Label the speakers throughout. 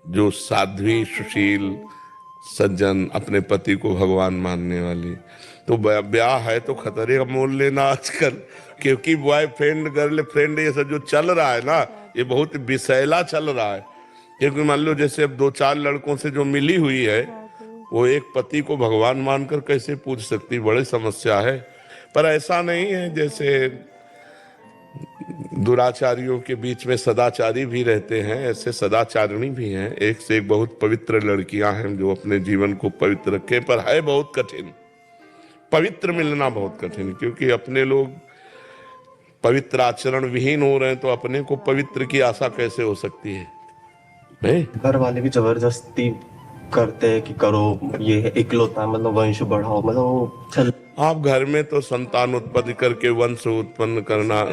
Speaker 1: जो साध्वी सुशील सज्जन, अपने पति को भगवान मानने वाली, तो ब्याह है तो खतरे का मोल लेना आजकल, क्योंकि बॉयफ्रेंड गर्लफ्रेंड ये सब जो चल रहा है ना, ये बहुत विषैला चल रहा है। क्योंकि मान लो जैसे अब 2-4 लड़कों से जो मिली हुई है, वो एक पति को भगवान मानकर कैसे पूछ सकती, बड़ी समस्या है। पर ऐसा नहीं है, जैसे दुराचारियों के बीच में सदाचारी भी रहते हैं, ऐसे सदाचारिणी भी हैं। एक से एक बहुत पवित्र लड़कियां हैं जो अपने जीवन को पवित्र रखें, पर है बहुत कठिन, पवित्र मिलना बहुत कठिन, क्योंकि अपने लोग पवित्र आचरण विहीन हो रहे हैं, तो अपने को पवित्र की आशा कैसे हो सकती है? नहीं,
Speaker 2: घर वाले भी जबरदस्ती करते हैं कि करो, ये इकलौता मतलब वंश बढ़ाओ, मतलब चल।
Speaker 1: आप घर में तो संतान उत्पत्ति करके वंश उत्पन्न करना,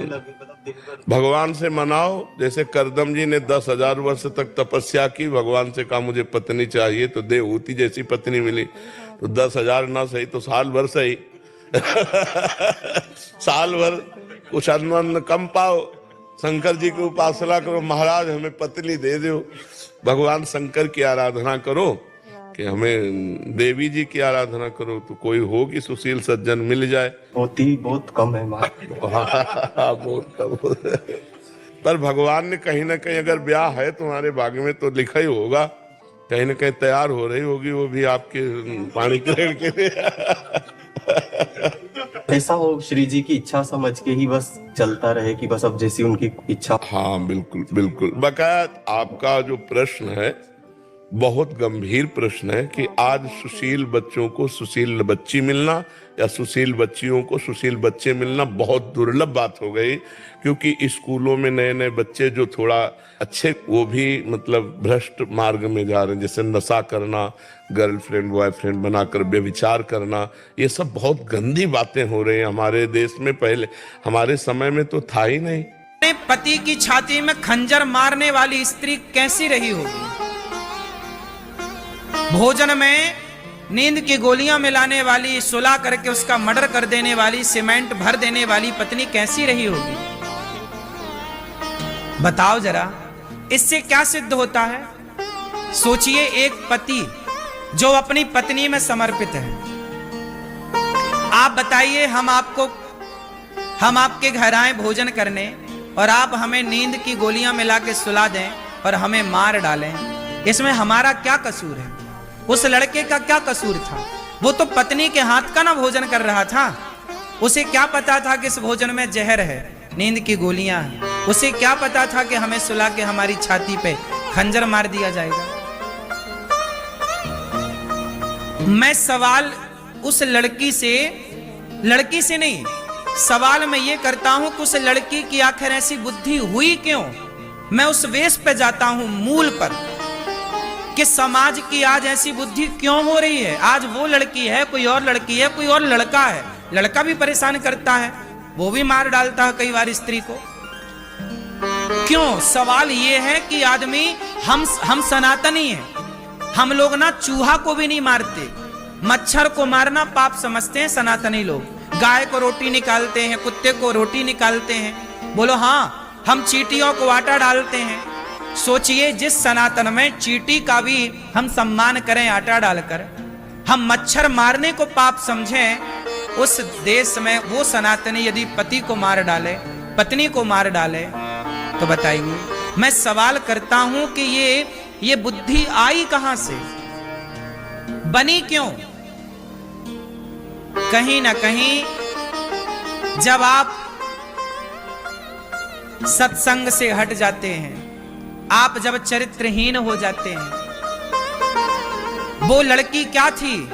Speaker 1: भगवान से मनाओ। जैसे करदम जी ने 10,000 वर्ष तक तपस्या की, भगवान से कहा मुझे पत्नी चाहिए, तो देवहूति जैसी पत्नी मिली। तो 10,000 ना सही तो साल भर सही साल भर कुछ अन्न कम पाओ, शंकर जी की उपासना करो, महाराज हमें पत्नी दे दो। भगवान शंकर की आराधना करो कि हमें देवी जी की आराधना करो, तो कोई हो कि सुशील सज्जन मिल जाए।
Speaker 2: होती बहुत कम है
Speaker 1: बहुत कम। पर भगवान ने कहीं ना कहीं, अगर ब्याह है तुम्हारे भाग्य में तो लिखा ही होगा, कहीं ना कहीं तैयार हो रही होगी वो भी आपके पाणी ग्रहण के लिए।
Speaker 2: ऐसा हो श्री जी की इच्छा समझ के ही बस चलता रहे कि बस अब जैसी उनकी इच्छा।
Speaker 1: हाँ बिल्कुल बिल्कुल। बकाया आपका जो प्रश्न है बहुत गंभीर प्रश्न है कि आज सुशील बच्चों को सुशील बच्ची मिलना या सुशील बच्चियों को सुशील बच्चे मिलना बहुत दुर्लभ बात हो गई, क्योंकि स्कूलों में नए नए बच्चे जो थोड़ा अच्छे, वो भी मतलब भ्रष्ट मार्ग में जा रहे हैं, जैसे नशा करना, गर्लफ्रेंड बॉयफ्रेंड बनाकर व्यभिचार करना, ये सब बहुत गंदी बातें हो रही हैं हमारे देश में। पहले हमारे समय में तो था ही नहीं।
Speaker 3: पति की छाती में खंजर मारने वाली स्त्री कैसी रही होगी? भोजन में नींद की गोलियां मिलाने वाली, सुला करके उसका मर्डर कर देने वाली, सीमेंट भर देने वाली पत्नी कैसी रही होगी? बताओ जरा, इससे क्या सिद्ध होता है? सोचिए, एक पति जो अपनी पत्नी में समर्पित है, आप बताइए, हम आपके घर आए भोजन करने और आप हमें नींद की गोलियां मिला के सुला दें और हमें मार डालें, इसमें हमारा क्या कसूर है? उस लड़के का क्या कसूर था? वो तो पत्नी के हाथ का ना भोजन कर रहा था। उसे क्या पता था कि इस भोजन में जहर है, नींद की गोलियां हैं? उसे क्या पता था कि हमें सुला के हमारी छाती पे खंजर मार दिया जाएगा? मैं सवाल उस लड़की से नहीं, सवाल मैं ये करता हूं कि उस लड़की की आखिर ऐसी बुद्धि हुई क्यों? मैं उस वेश पे जाता हूं, मूल पर, कि समाज की आज ऐसी बुद्धि क्यों हो रही है? आज वो लड़की है, कोई और लड़की है, कोई और लड़का है, लड़का भी परेशान करता है, वो भी मार डालता है कई बार स्त्री को। क्यों? सवाल ये है कि आदमी, हम सनातनी हैं, हम लोग ना चूहा को भी नहीं मारते, मच्छर को मारना पाप समझते हैं सनातनी लोग। गाय को रोटी निकालते हैं, कुत्ते को रोटी निकालते हैं, बोलो हाँ, हम चींटियों को आटा डालते हैं। सोचिए, जिस सनातन में चींटी का भी हम सम्मान करें आटा डालकर, हम मच्छर मारने को पाप समझें, उस देश में वो सनातनी यदि पति को मार डाले, पत्नी को मार डाले, तो बताइए। मैं सवाल करता हूं कि ये बुद्धि आई कहां से, बनी क्यों? कहीं ना कहीं जब आप सत्संग से हट जाते हैं, आप जब चरित्रहीन हो जाते हैं। वो लड़की क्या थी?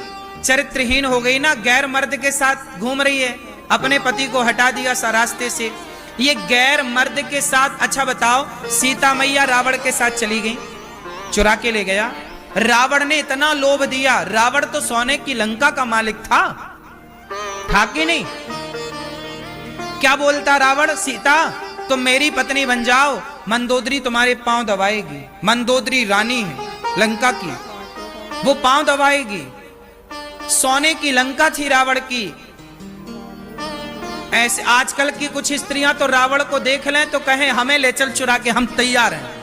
Speaker 3: चरित्रहीन हो गई ना, गैर मर्द के साथ घूम रही है, अपने पति को हटा दिया रास्ते से, ये गैर मर्द के साथ। अच्छा बताओ, सीता मैया रावण के साथ चली गई, चुरा के ले गया, रावण ने इतना लोभ दिया, रावण तो सोने की लंका का मालिक था कि नहीं? क्या बोलता रावण? सीता तुम मेरी पत्नी बन जाओ, मंदोदरी तुम्हारे पांव दबाएगी। मंदोदरी रानी है लंका की, वो पांव दबाएगी। सोने की लंका थी रावण की। ऐसे आजकल की कुछ स्त्रियां तो रावण को देख लें तो कहें हमें ले चल चुरा के, हम तैयार हैं।